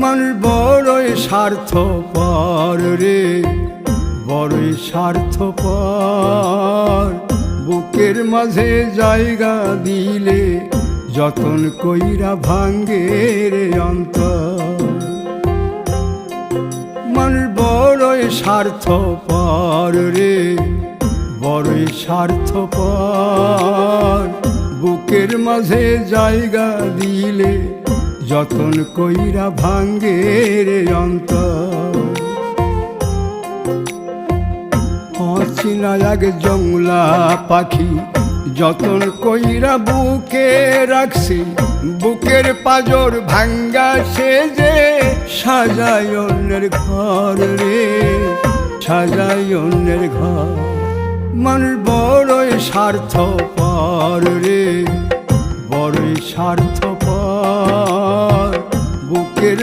মানুষ বড়ই স্বার্থপর রে, বড়ই স্বার্থপর। বুকের মাঝে জায়গা দিলে যতন কইরা ভাঙ্গে রে অন্তর। মানুষ বড়ই স্বার্থপর রে, বড়ই স্বার্থপর। বুকের মাঝে জায়গা দিলে যতন কইরা ভাঙ্গে রে অন্তর। অচিনা এক জংলা পাখি যতন কইরা বুকে রাখছি, বুকের পাজর ভাঙ্গা সে যে সাজায় অন্যের ঘর রে, সাজায় অন্যের ঘর। মানুষ বড়ই স্বার্থপর রে, বড়ই স্বার্থপর। বুকের